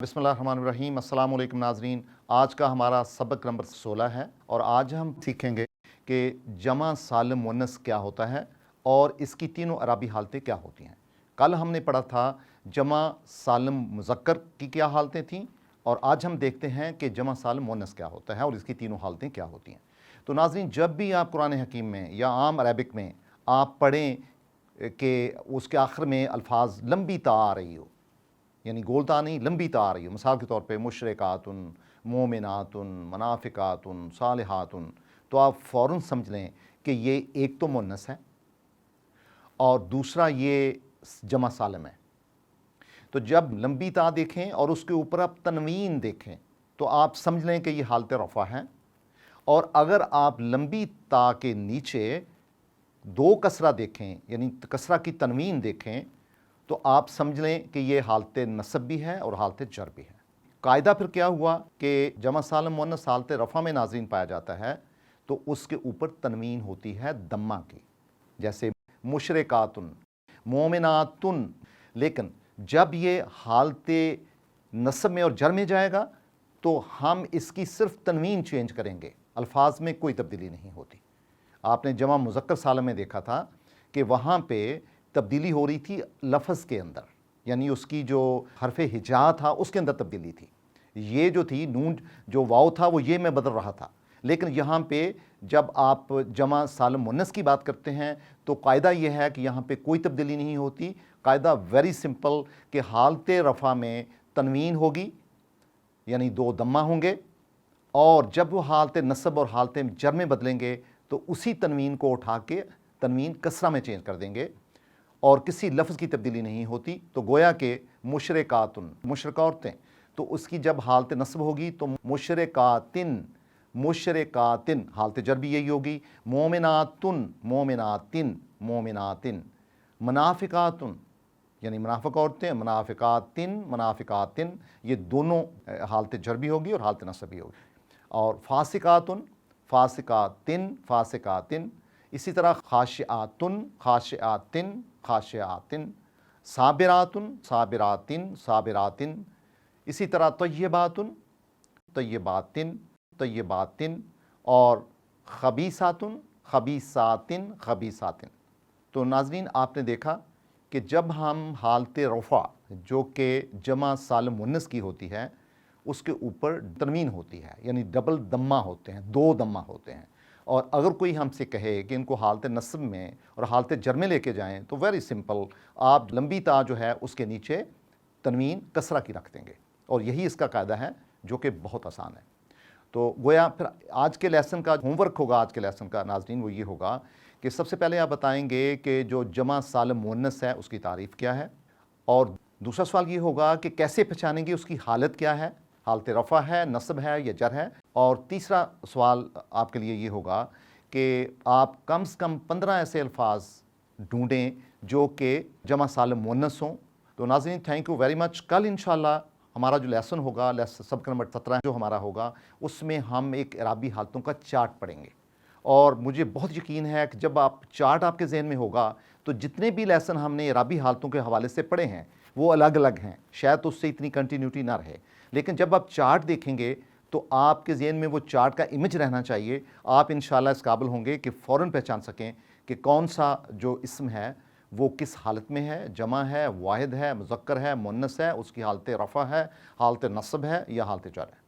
बिस्मिल्लाहिर्रहमानिर्रहीम। अस्सलाम वालेकुम नाज़रीन। आज का हमारा सबक नंबर 16 है और आज हम सीखेंगे कि जमा सालिम मुअन्नस क्या होता है और इसकी तीनों अरबी हालतें क्या होती हैं। कल हमने पढ़ा था जमा सालिम मुज़क्कर की क्या हालतें थीं और आज हम देखते हैं कि जमा सालिम मुअन्नस क्या होता है और इसकी तीनों हालतें क्या होती हैं। तो नाज़रीन, जब भी आप कुरान हकीम में या आम अरबिक में आप पढ़ें कि उसके आखिर में अल्फाज लंबी ता आ रही हो, यानी गोलता नहीं लंबी ता आ रही हो, मिसाल के तौर पे मुशरिकातुन, मोमिनातुन, मनाफिकातुन, सालिहातुन, तो आप फ़ौरन समझ लें कि ये एक तो मुअन्नस है और दूसरा ये जमा सालिम है। तो जब लंबी ता देखें और उसके ऊपर आप तनवीन देखें तो आप समझ लें कि ये हालत रफ़ा है, और अगर आप लंबी ता के नीचे दो कसरा देखें यानी कसरा की तनवीन देखें तो आप समझ लें कि ये हालत नसब भी है और हालत जर भी है। कायदा फिर क्या हुआ कि जमा सालिम मुअन्नस हालत रफ़ा में नाज़रीन पाया जाता है तो उसके ऊपर तनवीन होती है दम्मा की, जैसे मुशरिकातुन, मोमिनातुन। लेकिन जब ये हालत नसब में और जर में जाएगा तो हम इसकी सिर्फ तनवीन चेंज करेंगे, अल्फाज में कोई तब्दीली नहीं होती। आपने जमा मुज़क्कर सालिम में देखा था कि वहाँ पे तब्दीली हो रही थी लफ्ज़ के अंदर, यानी उसकी जो हरफ हिजा था उसके अंदर तब्दीली थी। ये जो थी नून जो वाव था वो ये में बदल रहा था। लेकिन यहाँ पे जब आप जमा सालिम मुअन्नस की बात करते हैं तो कायदा ये है कि यहाँ पे कोई तब्दीली नहीं होती। कायदा वेरी सिंपल कि हालत रफ़ा में तनवीन होगी यानी दो दम्मा होंगे, और जब वो हालत नसब और हालत जर में बदलेंगे तो उसी तनवीन को उठा के तनवीन कसरा में चेंज कर देंगे और किसी लफ्ज़ की तब्दीली नहीं होती। तो गोया के मुशरिकातुन, मुशरिका औरतें, तो उसकी जब हालत नस्ब होगी तो मुशरिकातिन, मुशरिकातिन, हालत जर भी यही होगी। मोमिनातुन, मोमिनातिन, मोमिनातिन। मनाफिकातुन यानी मुनाफिक औरतें, मनाफिकातिन, मनाफिकातिन, ये दोनों हालत जर भी होगी और हालत नस्ब भी होगी। और फासिकातुन, फासिकातिन, फासिकातिन। इसी तरह खाशिआतुन, खाशिआतिन, खाशिआतिन। साबिरातुन, साबिरातिन, साबिरातिन। इसी तरह तय्यबातुन, तय्यबातिन, तय्यबातिन। और खबीसातुन, खबीसातिन, खबीसातिन। तो नाज़रीन, आपने देखा कि जब हम हालत रफ़ा जो कि जमा सालिम मुअन्नस की होती है उसके ऊपर तनवीन होती है, यानी डबल दम्मा होते हैं, दो दम्मा होते हैं, और अगर कोई हमसे कहे कि इनको हालत नस्ब में और हालत जर में लेके जाएं तो वेरी सिंपल, आप लंबी ता जो है उसके नीचे तनवीन कसरा की रख देंगे, और यही इसका कायदा है जो कि बहुत आसान है। तो गोया फिर आज के लेसन का होमवर्क होगा, आज के लेसन का नाज़रीन वो ये होगा कि सबसे पहले आप बताएंगे कि जो जमा सालिम मुअन्नस है उसकी तारीफ़ क्या है, और दूसरा सवाल ये होगा कि कैसे पहचानेंगे उसकी हालत क्या है, हालत रफ़ा है, नस्ब है या जर है। और तीसरा सवाल आपके लिए ये होगा कि आप कम से कम 15 ऐसे अल्फाज ढूंढें जो कि जमा सालिम मुअन्नस हों। तो नाज़रीन, थैंक यू वेरी मच। कल इंशाल्लाह हमारा जो लेसन होगा, सबक नंबर 17 जो हमारा होगा, उसमें हम एक इराबी हालतों का चार्ट पढ़ेंगे, और मुझे बहुत यकीन है कि जब आप चार्ट आपके जहन में होगा तो जितने भी लेसन हमने इराबी हालतों के हवाले से पढ़े हैं वो अलग अलग हैं, शायद उससे इतनी कंटिन्यूटी ना रहे, लेकिन जब आप चार्ट देखेंगे तो आपके जहन में वो चार्ट का इमेज रहना चाहिए। आप इंशाल्लाह इस काबिल होंगे कि फ़ौरन पहचान सकें कि कौन सा जो इस्म है वो किस हालत में है, जमा है, वाहिद है, मुज़क्कर है, मुअन्नस है, उसकी हालत रफ़ा है, हालत नस्ब है या हालत जर है।